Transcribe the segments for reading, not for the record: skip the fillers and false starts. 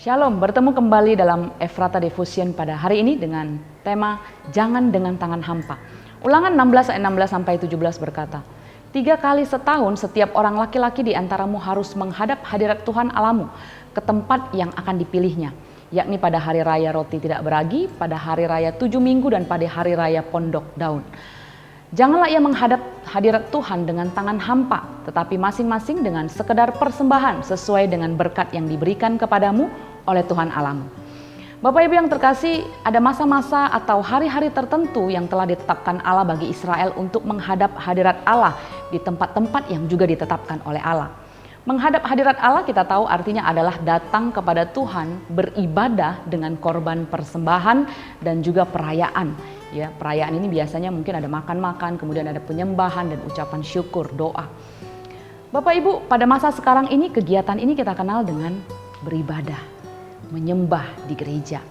Shalom, bertemu kembali dalam Ephrata Devotion pada hari ini dengan tema Jangan dengan tangan hampa. Ulangan 16 ayat 16 sampai 17 berkata, 3 kali setahun setiap orang laki-laki di antaramu harus menghadap hadirat Tuhan Allahmu ke tempat yang akan dipilihnya, yakni pada hari raya roti tidak beragi, pada hari raya 7 minggu dan pada hari raya pondok daun. Janganlah ia menghadap hadirat Tuhan dengan tangan hampa, tetapi masing-masing dengan sekedar persembahan sesuai dengan berkat yang diberikan kepadamu oleh Tuhan Allahmu. Bapak Ibu yang terkasih, ada masa-masa atau hari-hari tertentu yang telah ditetapkan Allah bagi Israel untuk menghadap hadirat Allah di tempat-tempat yang juga ditetapkan oleh Allah. Menghadap hadirat Allah kita tahu artinya adalah datang kepada Tuhan beribadah dengan korban persembahan dan juga perayaan. Ya, perayaan ini biasanya mungkin ada makan-makan, kemudian ada penyembahan dan ucapan syukur, doa. Bapak Ibu, pada masa sekarang ini kegiatan ini kita kenal dengan beribadah, menyembah di gereja.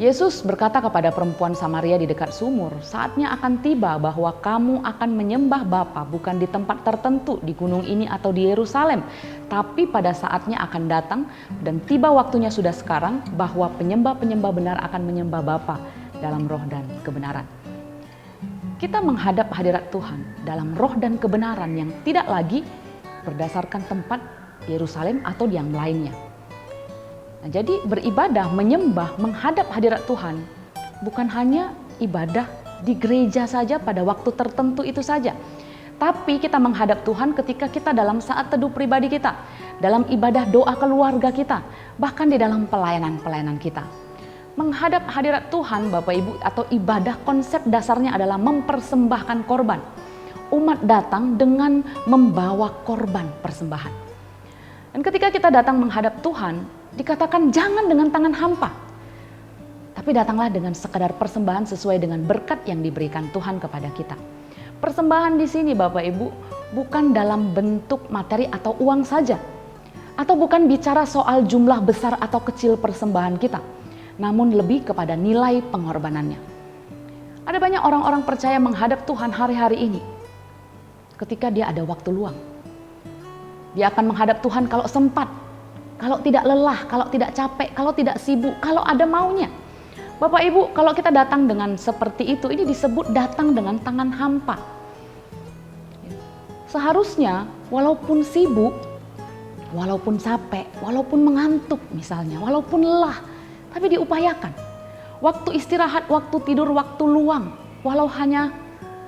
Yesus berkata kepada perempuan Samaria di dekat sumur, saatnya akan tiba bahwa kamu akan menyembah Bapa bukan di tempat tertentu di gunung ini atau di Yerusalem, tapi pada saatnya akan datang dan tiba waktunya sudah sekarang bahwa penyembah-penyembah benar akan menyembah Bapa dalam roh dan kebenaran. Kita menghadap hadirat Tuhan dalam roh dan kebenaran yang tidak lagi berdasarkan tempat Yerusalem atau yang lainnya. Nah, jadi beribadah, menyembah, menghadap hadirat Tuhan bukan hanya ibadah di gereja saja pada waktu tertentu itu saja. Tapi kita menghadap Tuhan ketika kita dalam saat teduh pribadi kita, dalam ibadah doa keluarga kita, bahkan di dalam pelayanan-pelayanan kita. Menghadap hadirat Tuhan Bapak Ibu atau ibadah konsep dasarnya adalah mempersembahkan korban. Umat datang dengan membawa korban persembahan. Dan ketika kita datang menghadap Tuhan, dikatakan jangan dengan tangan hampa. Tapi datanglah dengan sekadar persembahan sesuai dengan berkat yang diberikan Tuhan kepada kita. Persembahan di sini Bapak Ibu bukan dalam bentuk materi atau uang saja. Atau bukan bicara soal jumlah besar atau kecil persembahan kita. Namun lebih kepada nilai pengorbanannya. Ada banyak orang-orang percaya menghadap Tuhan hari-hari ini ketika dia ada waktu luang. Dia akan menghadap Tuhan kalau sempat, kalau tidak lelah, kalau tidak capek, kalau tidak sibuk, kalau ada maunya. Bapak Ibu, kalau kita datang dengan seperti itu, ini disebut datang dengan tangan hampa. Seharusnya walaupun sibuk, walaupun capek, walaupun mengantuk misalnya, walaupun lelah, tapi diupayakan. Waktu istirahat, waktu tidur, waktu luang, walau hanya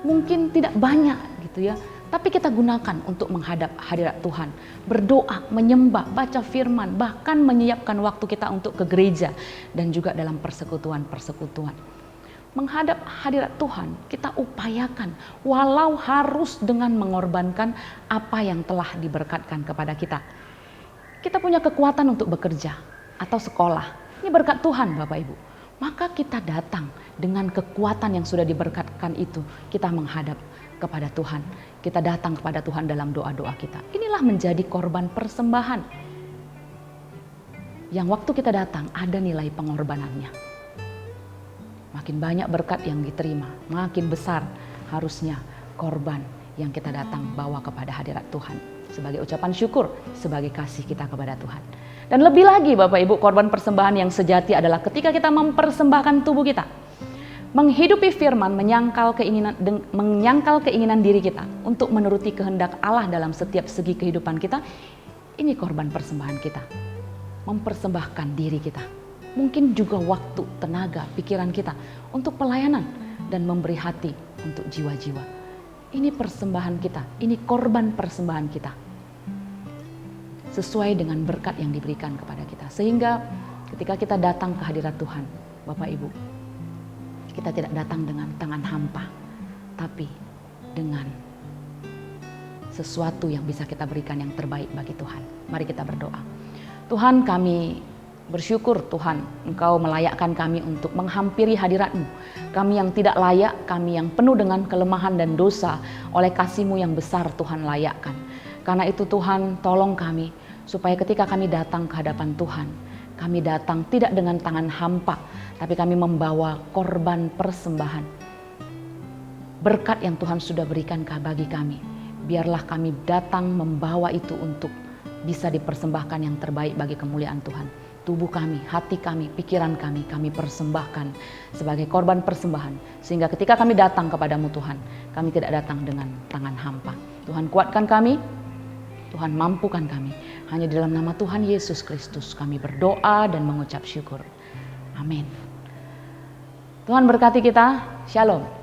mungkin tidak banyak gitu ya. Tapi kita gunakan untuk menghadap hadirat Tuhan. Berdoa, menyembah, baca firman, bahkan menyiapkan waktu kita untuk ke gereja dan juga dalam persekutuan-persekutuan. Menghadap hadirat Tuhan, kita upayakan walau harus dengan mengorbankan apa yang telah diberkatkan kepada kita. Kita punya kekuatan untuk bekerja atau sekolah. Ini berkat Tuhan Bapak Ibu. Maka kita datang dengan kekuatan yang sudah diberkatkan itu. Kita menghadap kepada Tuhan. Kita datang kepada Tuhan dalam doa-doa kita. Inilah menjadi korban persembahan. Yang waktu kita datang ada nilai pengorbanannya. Makin banyak berkat yang diterima. Makin besar harusnya korban yang kita datang bawa kepada hadirat Tuhan. Sebagai ucapan syukur, sebagai kasih kita kepada Tuhan. Dan lebih lagi Bapak Ibu, korban persembahan yang sejati adalah ketika kita mempersembahkan tubuh kita. Menghidupi firman, menyangkal keinginan diri kita untuk menuruti kehendak Allah dalam setiap segi kehidupan kita. Ini korban persembahan kita. Mempersembahkan diri kita. Mungkin juga waktu, tenaga, pikiran kita untuk pelayanan dan memberi hati untuk jiwa-jiwa. Ini persembahan kita, ini korban persembahan kita. Sesuai dengan berkat yang diberikan kepada kita. Sehingga ketika kita datang ke hadirat Tuhan, Bapak Ibu, kita tidak datang dengan tangan hampa, tapi dengan sesuatu yang bisa kita berikan yang terbaik bagi Tuhan. Mari kita berdoa. Tuhan, kami bersyukur Tuhan, Engkau melayakkan kami untuk menghampiri hadirat-Mu. Kami yang tidak layak, kami yang penuh dengan kelemahan dan dosa, oleh kasih-Mu yang besar Tuhan layakkan. Karena itu Tuhan, tolong kami, supaya ketika kami datang ke hadapan Tuhan, kami datang tidak dengan tangan hampa, tapi kami membawa korban persembahan. Berkat yang Tuhan sudah berikan bagi kami, biarlah kami datang membawa itu untuk bisa dipersembahkan yang terbaik bagi kemuliaan Tuhan. Tubuh kami, hati kami, pikiran kami persembahkan sebagai korban persembahan. Sehingga ketika kami datang kepadamu Tuhan, kami tidak datang dengan tangan hampa. Tuhan kuatkan kami, Tuhan mampukan kami. Hanya di dalam nama Tuhan Yesus Kristus kami berdoa dan mengucap syukur. Amin. Tuhan berkati kita. Shalom.